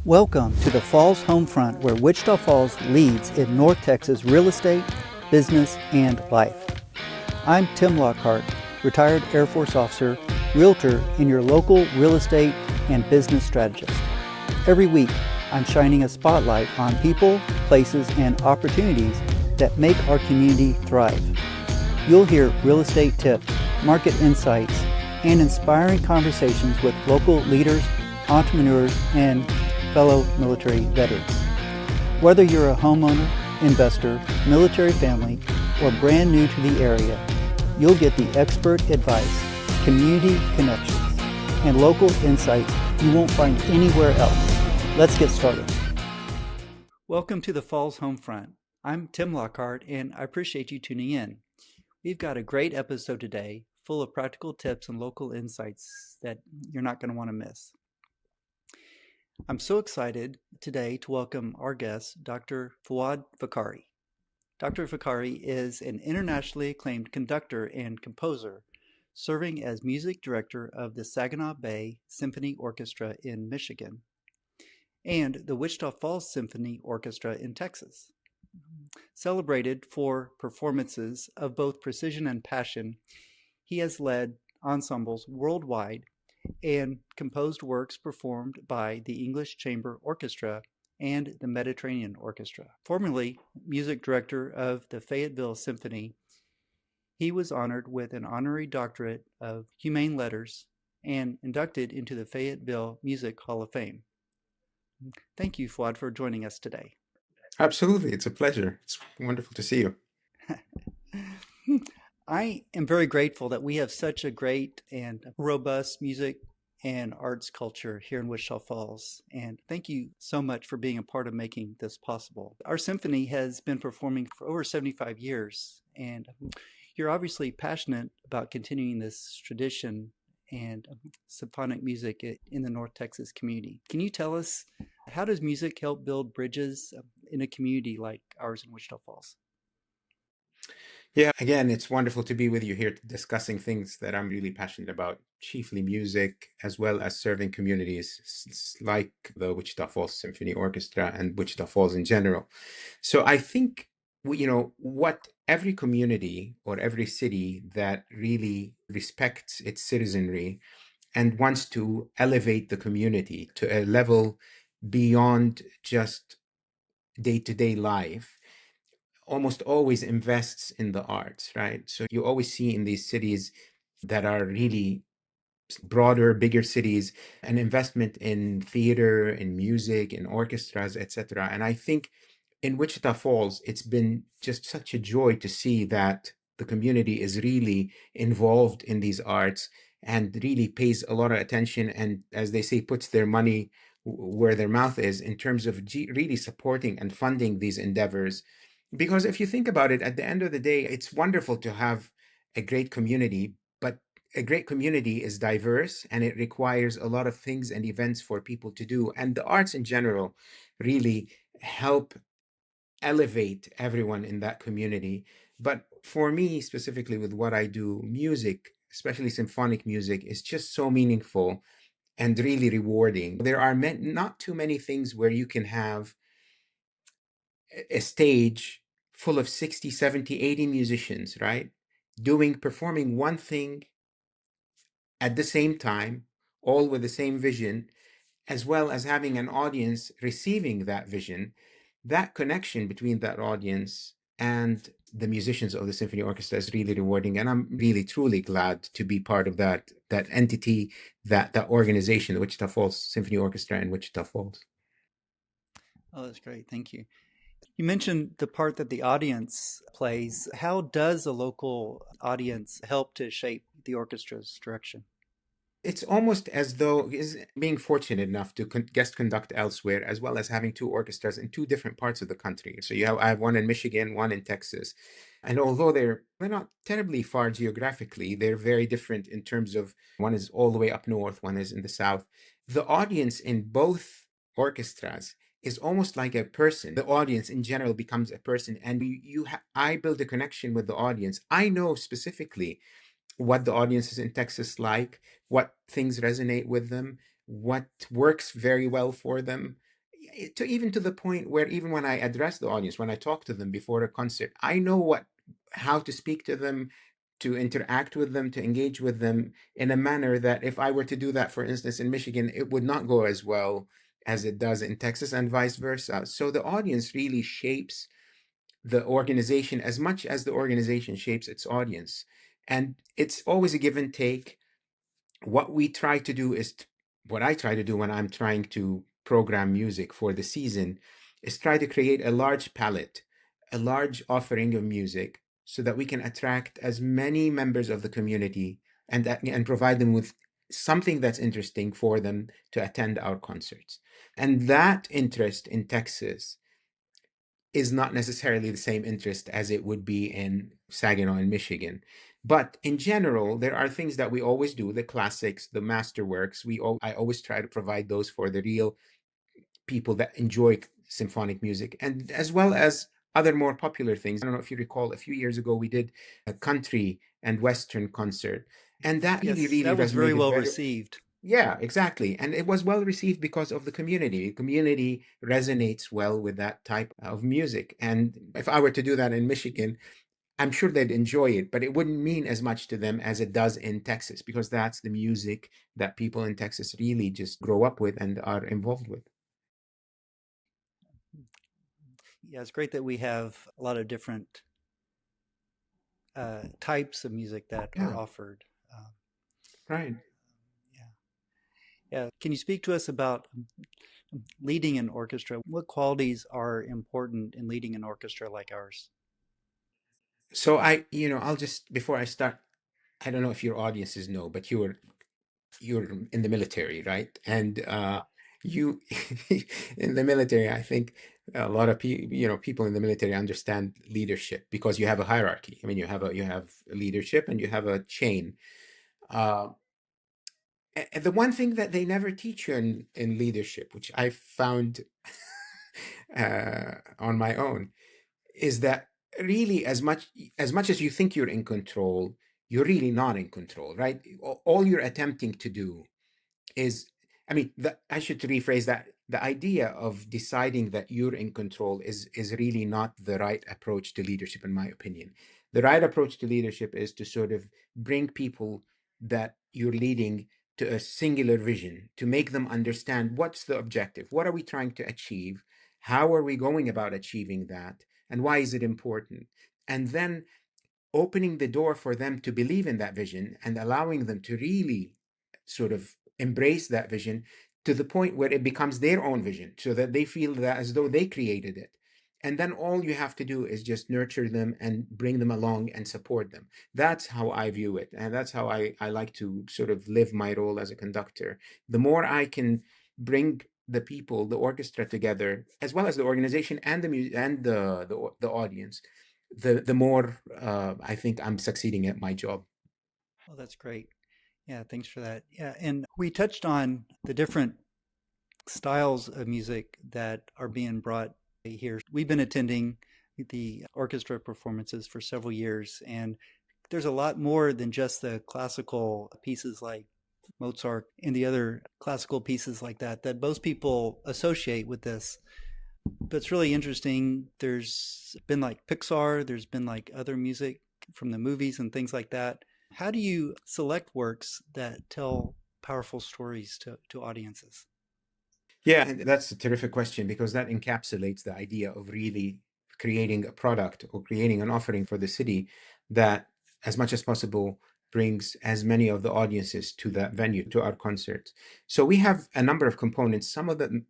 Welcome to the Falls Homefront, where Wichita Falls leads in North Texas real estate, business, and life. I'm Tim Lockhart, retired Air Force officer, realtor, and your local real estate and business strategist. Every week, I'm shining a spotlight on people, places, and opportunities that make our community thrive. You'll hear real estate tips, market insights, and inspiring conversations with local leaders, entrepreneurs, and fellow military veterans. Whether you're a homeowner, investor, military family, or brand new to the area, you'll get the expert advice, community connections, and local insights you won't find anywhere else. Let's get started. Welcome to the Falls Homefront. I'm Tim Lockhart, and I appreciate you tuning in. We've got a great episode today, full of practical tips and local insights that you're not going to want to miss. I'm so excited today to welcome our guest, Dr. Fouad Fakhouri. Dr. Fakhouri is an internationally acclaimed conductor and composer, serving as music director of the Saginaw Bay Symphony Orchestra in Michigan and the Wichita Falls Symphony Orchestra in Texas. Celebrated for performances of both precision and passion, he has led ensembles worldwide and composed works performed by the English Chamber Orchestra and the Mediterranean Orchestra. Formerly music director of the Fayetteville Symphony, he was honored with an honorary doctorate of Humane letters and inducted into the Fayetteville Music Hall of Fame. Thank you, Fouad, for joining us today. Absolutely. It's a pleasure. It's wonderful to see you. I am very grateful that we have such a great and robust music and arts culture here in Wichita Falls. And thank you so much for being a part of making this possible. Our symphony has been performing for over 75 years, and you're obviously passionate about continuing this tradition and symphonic music in the North Texas community. Can you tell us, how does music help build bridges in a community like ours in Wichita Falls? Yeah, again, it's wonderful to be with you here discussing things that I'm really passionate about, chiefly music, as well as serving communities like the Wichita Falls Symphony Orchestra and Wichita Falls in general. So I think, what every community or every city that really respects its citizenry and wants to elevate the community to a level beyond just day-to-day life almost always invests in the arts, right? So you always see in these cities that are really broader, bigger cities, an investment in theater, in music, in orchestras, etc. And I think in Wichita Falls, it's been just such a joy to see that the community is really involved in these arts and really pays a lot of attention and, as they say, puts their money where their mouth is in terms of really supporting and funding these endeavors. Because if you think about it, at the end of the day, it's wonderful to have a great community, but a great community is diverse and it requires a lot of things and events for people to do. And the arts in general really help elevate everyone in that community. But for me, specifically with what I do, music, especially symphonic music, is just so meaningful and really rewarding. There are not too many things where you can have a stage full of 60, 70, 80 musicians, right? Performing one thing at the same time, all with the same vision, as well as having an audience receiving that vision. That connection between that audience and the musicians of the symphony orchestra is really rewarding, and I'm really truly glad to be part of that entity, that organization, the Wichita Falls Symphony Orchestra in Wichita Falls. Oh, that's great. Thank you. You mentioned the part that the audience plays. How does a local audience help to shape the orchestra's direction? It's almost as though is being fortunate enough to guest conduct elsewhere, as well as having two orchestras in two different parts of the country. So I have one in Michigan, one in Texas. And although they're not terribly far geographically, they're very different in terms of one is all the way up north, one is in the south. The audience in both orchestras is almost like a person. The audience in general becomes a person, and I build a connection with the audience. I know specifically what the audiences in Texas like, what things resonate with them, what works very well for them, to even to the point where even when I address the audience, when I talk to them before a concert, I know how to speak to them, to interact with them, to engage with them in a manner that if I were to do that, for instance, in Michigan, it would not go as well as it does in Texas and vice versa. So the audience really shapes the organization as much as the organization shapes its audience. And it's always a give and take. What we try to do is what I try to do when I'm trying to program music for the season is try to create a large palette, a large offering of music so that we can attract as many members of the community and provide them with something that's interesting for them to attend our concerts. And that interest in Texas is not necessarily the same interest as it would be in Saginaw and Michigan. But in general, there are things that we always do, the classics, the masterworks. I always try to provide those for the real people that enjoy symphonic music, and as well as other more popular things. I don't know if you recall, a few years ago, we did a country and Western concert, and that really, Yes, really that was very resonated well very. received. Yeah, exactly. And it was well received because of the community. The community resonates well with that type of music. And if I were to do that in Michigan, I'm sure they'd enjoy it, but it wouldn't mean as much to them as it does in Texas because that's the music that people in Texas really just grow up with and are involved with. Yeah, it's great that we have a lot of different types of music that are Yeah, offered. Um, right. yeah, yeah. Can you speak to us about leading an orchestra? What qualities are important in leading an orchestra like ours? So I'll just before I start, I don't know if your audiences know, but you're in the military, right? And you in the military, I think a lot of people in the military understand leadership because you have a hierarchy. I mean, you have leadership and you have a chain. Uh, and the one thing that they never teach you in leadership, which I found on my own, is that really as much as you think you're in control, you're really not in control, right? All you're attempting to do is, I mean, I should rephrase that. The idea of deciding that you're in control is really not the right approach to leadership, in my opinion. The right approach to leadership is to sort of bring people that you're leading to a singular vision, to make them understand what's the objective, what are we trying to achieve, how are we going about achieving that, and why is it important, and then opening the door for them to believe in that vision and allowing them to really sort of embrace that vision to the point where it becomes their own vision so that they feel that as though they created it. And then all you have to do is just nurture them and bring them along and support them. That's how I view it. And that's how I like to sort of live my role as a conductor. The more I can bring the people, the orchestra together, as well as the organization and the audience, the more I think I'm succeeding at my job. Oh, that's great. Yeah, thanks for that. Yeah, and we touched on the different styles of music that are being brought here. We've been attending the orchestra performances for several years, and there's a lot more than just the classical pieces like Mozart and the other classical pieces like that that most people associate with this. But it's really interesting. There's been like Pixar, there's been like other music from the movies and things like that. How do you select works that tell powerful stories to audiences? Yeah, and that's a terrific question because that encapsulates the idea of really creating a product or creating an offering for the city that, as much as possible, brings as many of the audiences to that venue, to our concerts. So we have a number of components. Some of them,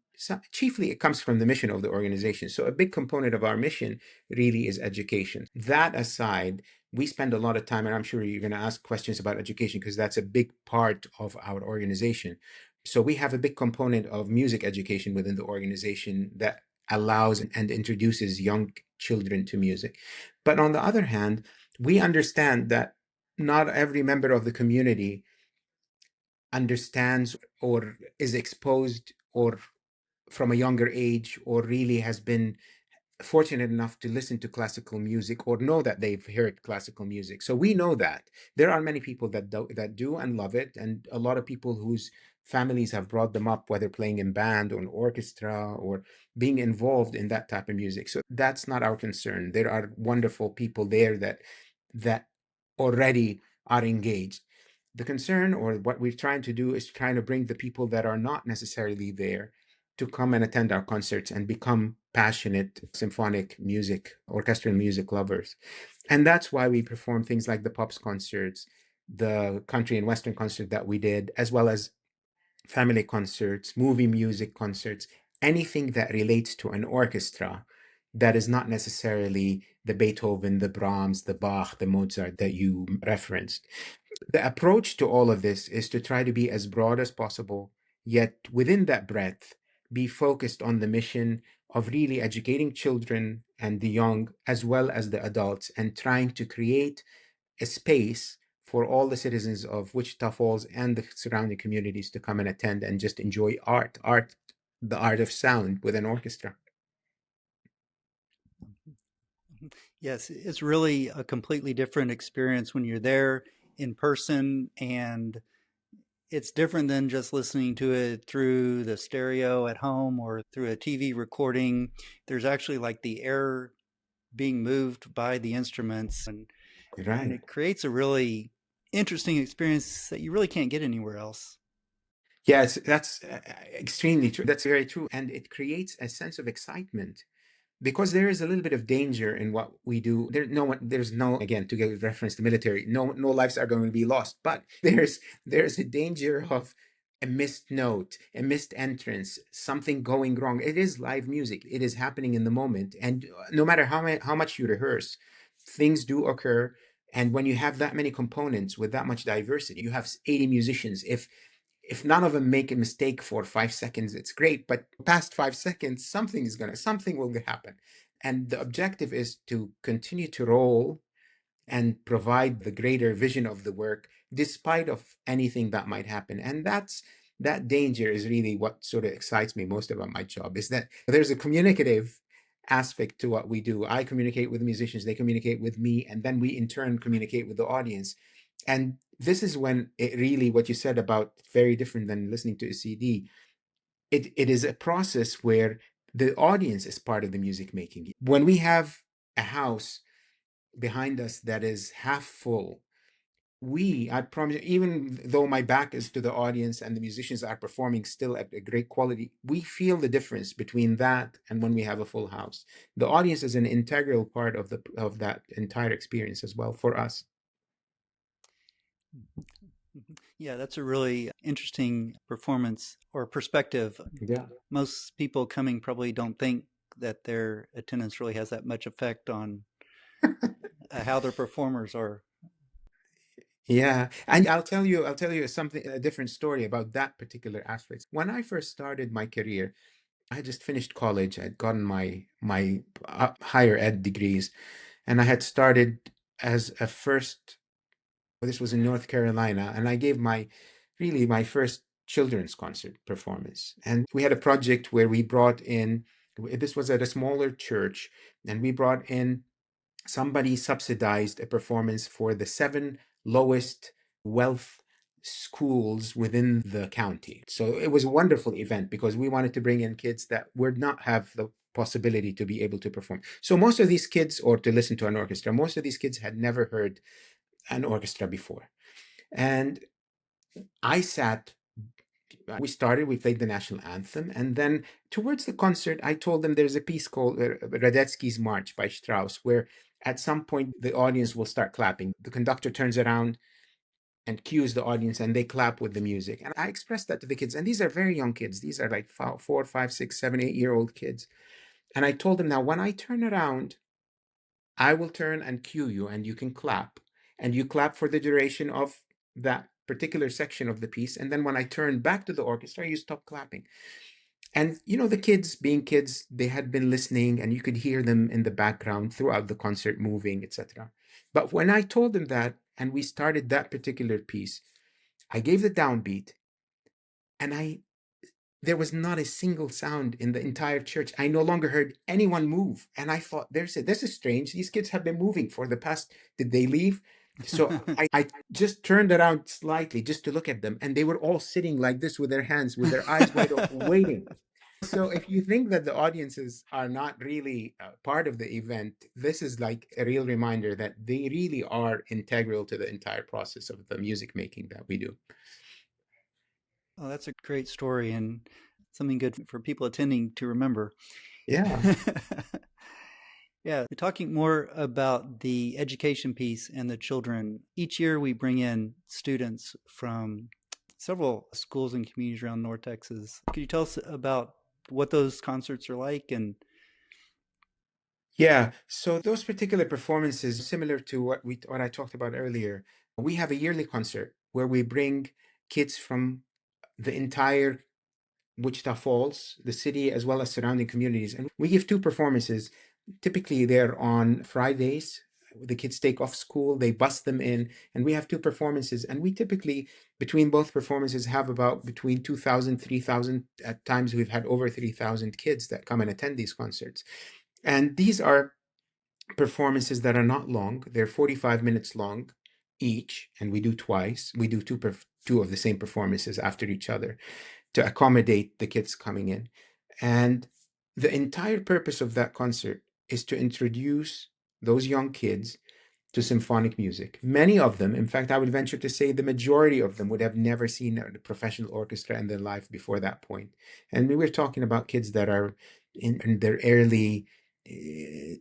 chiefly, it comes from the mission of the organization. So a big component of our mission really is education. That aside, we spend a lot of time, and I'm sure you're going to ask questions about education because that's a big part of our organization. So we have a big component of music education within the organization that allows and introduces young children to music. But on the other hand, we understand that not every member of the community understands or is exposed or from a younger age or really has been fortunate enough to listen to classical music or know that they've heard classical music. So we know that there are many people that do and love it, and a lot of people whose families have brought them up, whether playing in band or an orchestra or being involved in that type of music. So that's not our concern. There are wonderful people there that already are engaged. The concern, or what we're trying to do, is trying to bring the people that are not necessarily there to come and attend our concerts and become passionate symphonic music, orchestral music lovers. And that's why we perform things like the pops concerts, the country and western concert that we did, as well as family concerts, movie music concerts, anything that relates to an orchestra that is not necessarily the Beethoven, the Brahms, the Bach, the Mozart that you referenced. The approach to all of this is to try to be as broad as possible, yet within that breadth, be focused on the mission of really educating children and the young as well as the adults, and trying to create a space for all the citizens of Wichita Falls and the surrounding communities to come and attend and just enjoy the art of sound with an orchestra. Yes, it's really a completely different experience when you're there in person, and it's different than just listening to it through the stereo at home or through a TV recording. There's actually like the air being moved by the instruments, and Right. it creates a really interesting experience that you really can't get anywhere else. Yes, that's extremely true. That's very true. And it creates a sense of excitement because there is a little bit of danger in what we do. There's no, again, to give reference to military, no lives are going to be lost, but there's a danger of a missed note, a missed entrance, something going wrong. It is live music. It is happening in the moment. And no matter how much you rehearse, things do occur. And when you have that many components with that much diversity, you have 80 musicians. If none of them make a mistake for 5 seconds, it's great. But past 5 seconds, something will happen. And the objective is to continue to roll and provide the greater vision of the work despite of anything that might happen. And that danger is really what sort of excites me most about my job, is that there's a communicative aspect to what we do. I communicate with the musicians, they communicate with me, and then we in turn communicate with the audience. And this is when it really, what you said about very different than listening to a CD, it is a process where the audience is part of the music making. When we have a house behind us that is half full, I promise you, even though my back is to the audience and the musicians are performing still at a great quality, we feel the difference between that and when we have a full house. The audience is an integral part of that entire experience as well for us. Yeah, that's a really interesting performance or perspective. Yeah. Most people coming probably don't think that their attendance really has that much effect on how their performers are. Yeah, and I'll tell you something, a different story about that particular aspect. When I first started my career, I had just finished college. I'd gotten my higher ed degrees, and I had started as a first. This was in North Carolina, and I gave my first children's concert performance. And we had a project where we brought in. This was at a smaller church, and we brought in somebody subsidized a performance for the seven lowest wealth schools within the county. So it was a wonderful event because we wanted to bring in kids that would not have the possibility to be able to perform. So most of these kids, or to listen to an orchestra, most of these kids had never heard an orchestra before. And I sat we played the national anthem, and then towards the concert I told them there's a piece called Radetzky's March by Strauss, where at some point the audience will start clapping. The conductor turns around and cues the audience, and they clap with the music. And I expressed that to the kids, and these are very young kids. These are like 4, 5, 6, 7, 8 year old kids. And I told them, now when I turn around, I will turn and cue you, and you can clap. And you clap for the duration of that particular section of the piece. And then when I turn back to the orchestra, you stop clapping. And the kids, being kids, they had been listening, and you could hear them in the background throughout the concert moving, etc. But when I told them that, and we started that particular piece, I gave the downbeat, and I there was not a single sound in the entire church. I no longer heard anyone move. And I thought, this is strange. These kids have been moving for the past, did they leave? So I just turned around slightly just to look at them. And they were all sitting like this with their hands, with their eyes wide open, waiting. So if you think that the audiences are not really part of the event, this is like a real reminder that they really are integral to the entire process of the music making that we do. Oh, that's a great story and something good for people attending to remember. Yeah. Yeah, talking more about the education piece and the children. Each year we bring in students from several schools and communities around North Texas. Could you tell us about what those concerts are like? And Yeah, so those particular performances, similar to what I talked about earlier, we have a yearly concert where we bring kids from the entire Wichita Falls, the city, as well as surrounding communities. And we give two performances. Typically, they're on Fridays. The kids take off school, they bus them in, and we have two performances. And we typically, between both performances, have about between 2,000, 3,000. At times, we've had over 3,000 kids that come and attend these concerts. And these are performances that are not long. They're 45 minutes long each, and we do twice. We do two of the same performances after each other to accommodate the kids coming in. And the entire purpose of that concert is to introduce those young kids to symphonic music. Many of them, in fact, I would venture to say the majority of them would have never seen a professional orchestra in their life before that point. And we were talking about kids that are in their early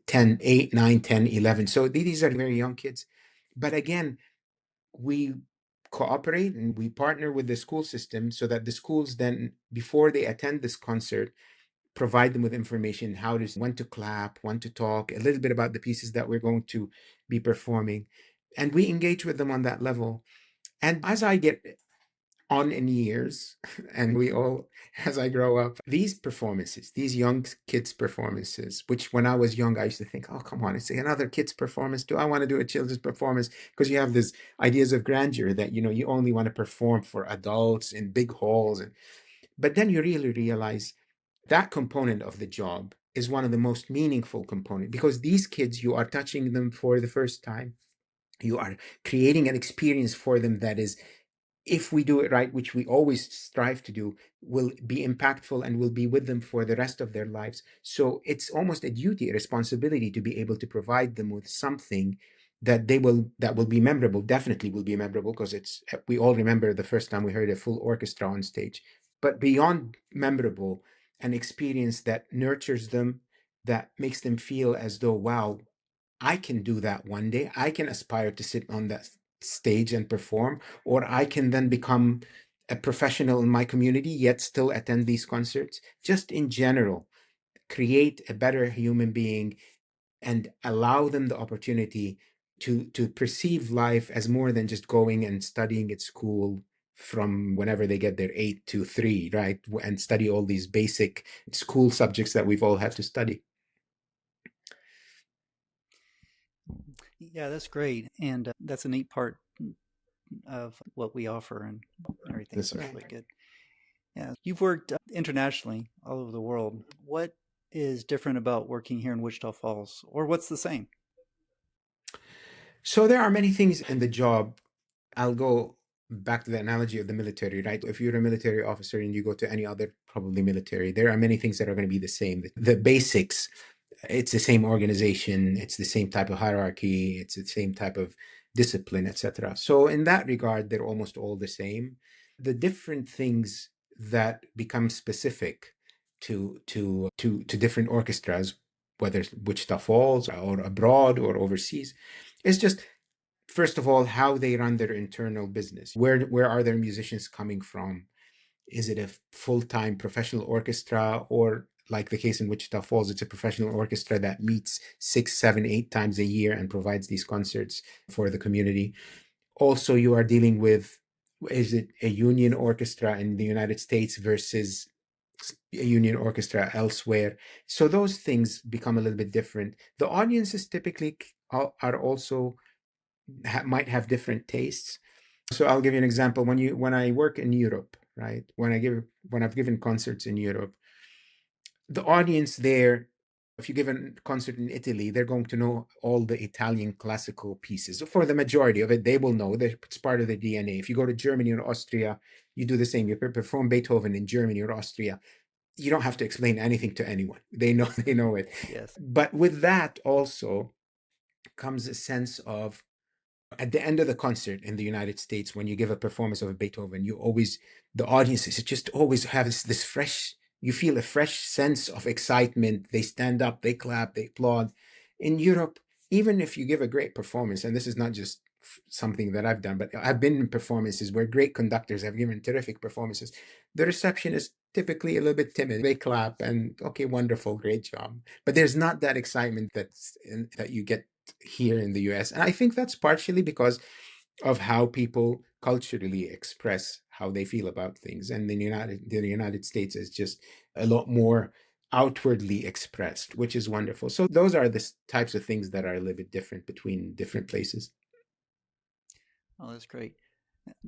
10, 8, 9, 10, 11. So these are very young kids. But again, we cooperate and we partner with the school system so that the schools then, before they attend this concert, provide them with information when to clap, when to talk, a little bit about the pieces that we're going to be performing. And we engage with them on that level. And as I get on in years, and we all, as I grow up, these performances, these young kids' performances, which when I was young, I used to think, oh, come on, it's another kid's performance. Do I want to do a children's performance? Because you have these ideas of grandeur that, you only want to perform for adults in big halls. But then you really realize that component of the job is one of the most meaningful components because these kids, you are touching them for the first time. You are creating an experience for them that is, if we do it right, which we always strive to do, will be impactful and will be with them for the rest of their lives. So it's almost a duty, a responsibility to be able to provide them with something that will be memorable. Definitely will be memorable because we all remember the first time we heard a full orchestra on stage. But beyond memorable, an experience that nurtures them, that makes them feel as though, wow, I can do that one day. I can aspire to sit on that stage and perform, or I can then become a professional in my community, yet still attend these concerts. Just in general, create a better human being and allow them the opportunity to perceive life as more than just going and studying at school from whenever they get their 8 to 3, right? And study all these basic school subjects that we've all had to study. yeah, that's great. And that's a neat part of what we offer and everything. That's So it's right. really good. Yeah. You've worked internationally all over the world. What is different about working here in Wichita Falls, or what's the same? So there are many things in the job. I'll go back to the analogy of the military, right? If you're a military officer and you go to any other, probably military, there are many things that are going to be the same. The basics, it's the same organization, it's the same type of hierarchy, it's the same type of discipline, etc. So in that regard, they're almost all the same. The different things that become specific to different orchestras, whether it's Wichita Falls or abroad or overseas, is just first of all how they run their internal business. Where are their musicians coming from? Is it a full-time professional orchestra, or like the case in Wichita Falls, it's a professional orchestra that meets 6, 7, 8 times a year and provides these concerts for the community? Also, you are dealing with, is it a union orchestra in the United States versus a union orchestra elsewhere? So those things become a little bit different. The audiences typically are also might have different tastes. So I'll give you an example. When I work in Europe, right? When I've given concerts in Europe, the audience there, if you give a concert in Italy, they're going to know all the Italian classical pieces. For the majority of it, they will know that it's part of their DNA. If you go to Germany or Austria, you do the same. You perform Beethoven in Germany or Austria, you don't have to explain anything to anyone. They know they know it. Yes. But with that also comes a sense of, at the end of the concert in the United States, when you give a performance of a Beethoven, you always, the audiences just always have this fresh, you feel a fresh sense of excitement. They stand up, they clap, they applaud. In Europe, even if you give a great performance, and this is not just something that I've done, but I've been in performances where great conductors have given terrific performances, the reception is typically a little bit timid. They clap and, okay, wonderful, great job. But there's not that excitement that you get here in the US. And I think that's partially because of how people culturally express how they feel about things. And the United States is just a lot more outwardly expressed, which is wonderful. So those are the types of things that are a little bit different between different places. Oh, that's great.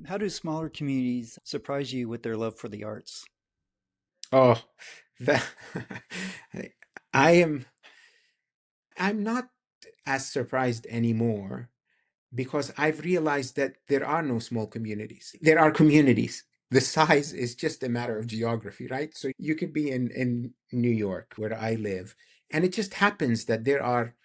How do smaller communities surprise you with their love for the arts? Oh, that I am I'm not as surprised anymore because I've realized that there are no small communities. There are communities. The size is just a matter of geography, right? So you could be in New York, where I live, and it just happens that there are,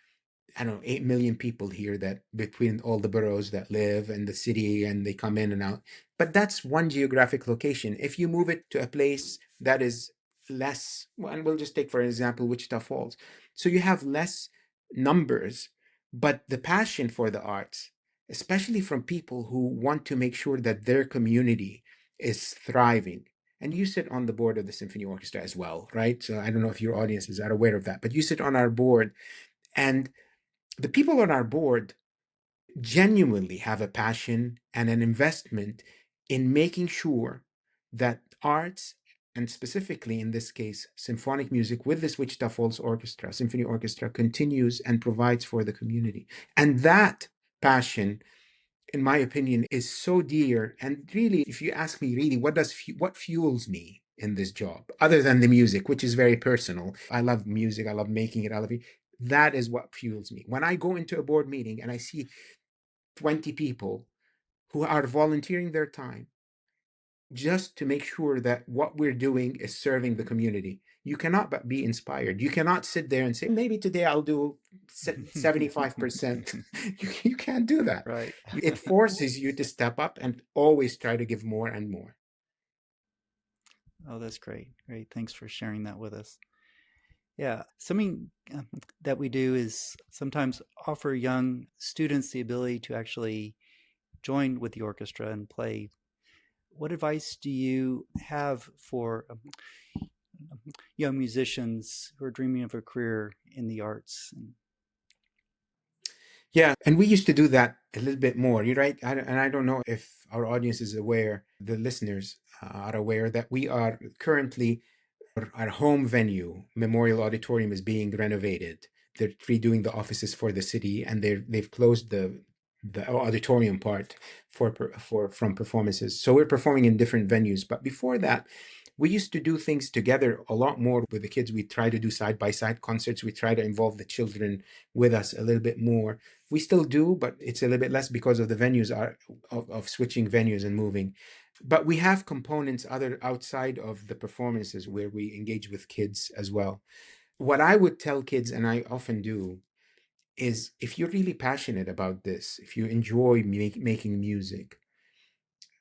I don't know, 8 million people here, that between all the boroughs that live in the city, and they come in and out. But that's one geographic location. If you move it to a place that is less, well, and we'll just take, for example, Wichita Falls. So you have less numbers, but the passion for the arts, especially from people who want to make sure that their community is thriving. And you sit on the board of the symphony orchestra as well, right? So I don't know if your audiences are aware of that, but you sit on our board, and the people on our board genuinely have a passion and an investment in making sure that arts, and specifically in this case, symphonic music with this Wichita Falls Orchestra, Symphony Orchestra, continues and provides for the community. And that passion, in my opinion, is so dear. And really, if you ask me, really, what fuels me in this job, other than the music, which is very personal? I love music. I love making it. I love it. That is what fuels me. When I go into a board meeting and I see 20 people who are volunteering their time just to make sure that what we're doing is serving the community, you cannot but be inspired. You cannot sit there and say, maybe today I'll do 75%. You can't do that. Right. It forces you to step up and always try to give more and more. Oh, that's great. Great. Thanks for sharing that with us. Yeah, something that we do is sometimes offer young students the ability to actually join with the orchestra and play. What advice do you have for young musicians who are dreaming of a career in the arts? Yeah, and we used to do that a little bit more. You're right. And I don't know if our audience is aware, the listeners are aware that we are currently, our home venue, Memorial Auditorium, is being renovated. They're redoing the offices for the city, and they've closed the auditorium part for from performances. So we're performing in different venues. But before that, we used to do things together a lot more with the kids. We try to do side by side concerts. We try to involve the children with us a little bit more. We still do, but it's a little bit less because of the venues are of switching venues and moving. But we have components other outside of the performances where we engage with kids as well. What I would tell kids, and I often do, is if you're really passionate about this, if you enjoy making music,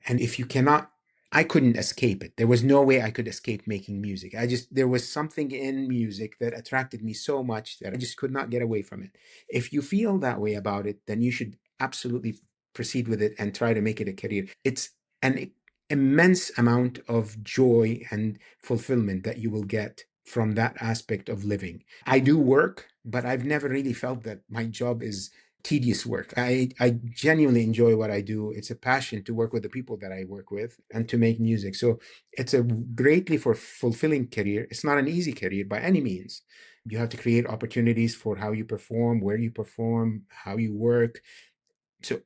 and if you cannot, I couldn't escape it. There was no way I could escape making music. There was something in music that attracted me so much that I just could not get away from it. If you feel that way about it, then you should absolutely proceed with it and try to make it a career. It's an immense amount of joy and fulfillment that you will get from that aspect of living. I do work, but I've never really felt that my job is tedious work. I genuinely enjoy what I do. It's a passion to work with the people that I work with and to make music. So it's a greatly fulfilling career. It's not an easy career by any means. You have to create opportunities for how you perform, where you perform, how you work. So,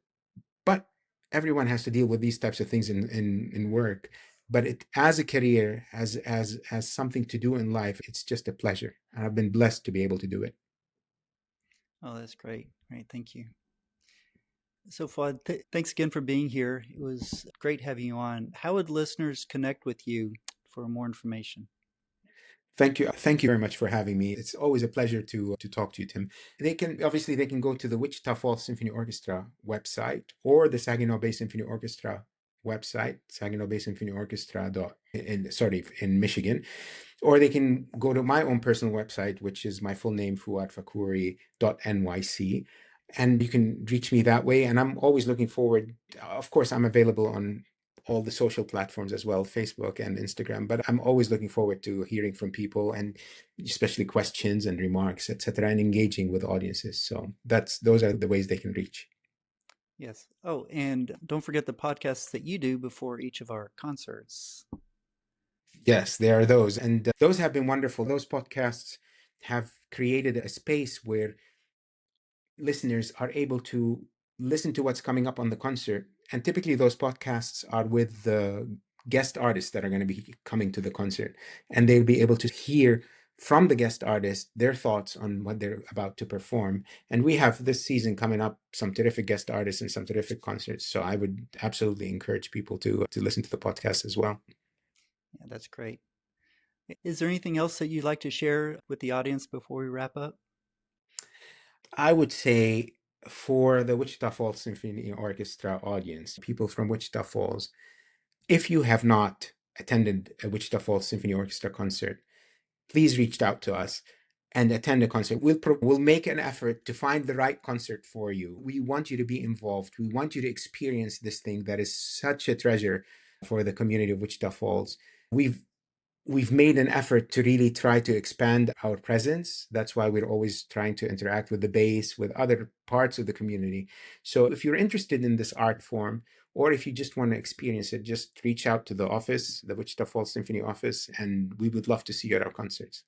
but everyone has to deal with these types of things in work. but as a career, as something to do in life, it's just a pleasure. And I've been blessed to be able to do it. Oh, that's great. Great. Thank you. So, Fouad, thanks again for being here. It was great having you on. How would listeners connect with you for more information? Thank you. Thank you very much for having me. It's always a pleasure to talk to you, Tim. They can go to the Wichita Falls Symphony Orchestra website or the Saginaw Bay Symphony Orchestra website, Saginaw Bay Symphony Orchestra in Michigan, or they can go to my own personal website, which is my full name, Fouad Fakhouri.nyc, and you can reach me that way. And I'm always looking forward. Of course, I'm available on all the social platforms as well, Facebook and Instagram, but I'm always looking forward to hearing from people, and especially questions and remarks, etc., and engaging with audiences. So those are the ways they can reach. Yes. Oh, and don't forget the podcasts that you do before each of our concerts. Yes, there are those, and those have been wonderful. Those podcasts have created a space where listeners are able to listen to what's coming up on the concert. And typically those podcasts are with the guest artists that are going to be coming to the concert, and they'll be able to hear from the guest artist their thoughts on what they're about to perform. And we have this season coming up some terrific guest artists and some terrific concerts. So I would absolutely encourage people to listen to the podcast as well. Yeah, that's great. Is there anything else that you'd like to share with the audience before we wrap up? I would say for the Wichita Falls Symphony Orchestra audience, people from Wichita Falls, if you have not attended a Wichita Falls Symphony Orchestra concert, please reach out to us and attend a concert. We'll make an effort to find the right concert for you. We want you to be involved. We want you to experience this thing that is such a treasure for the community of Wichita Falls. We've made an effort to really try to expand our presence. That's why we're always trying to interact with the base, with other parts of the community. So if you're interested in this art form, or if you just want to experience it, just reach out to the office, the Wichita Falls Symphony office, and we would love to see you at our concerts.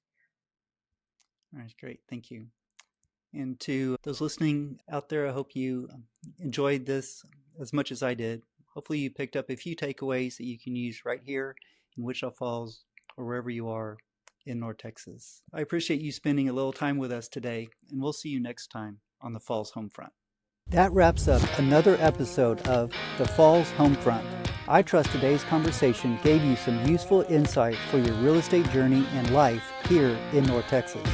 All right, great. Thank you. And to those listening out there, I hope you enjoyed this as much as I did. Hopefully you picked up a few takeaways that you can use right here in Wichita Falls or wherever you are in North Texas. I appreciate you spending a little time with us today, and we'll see you next time on the Falls Homefront. That wraps up another episode of the Falls Homefront. I trust today's conversation gave you some useful insight for your real estate journey and life here in North Texas.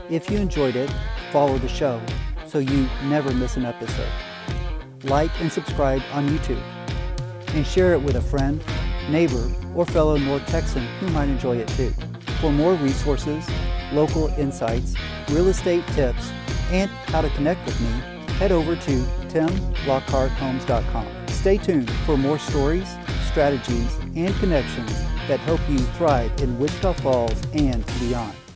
If you enjoyed it, follow the show so you never miss an episode. Like and subscribe on YouTube, and share it with a friend, neighbor, or fellow North Texan who might enjoy it too. For more resources, local insights, real estate tips, and how to connect with me, head over to timlockharthomes.com. Stay tuned for more stories, strategies, and connections that help you thrive in Wichita Falls and beyond.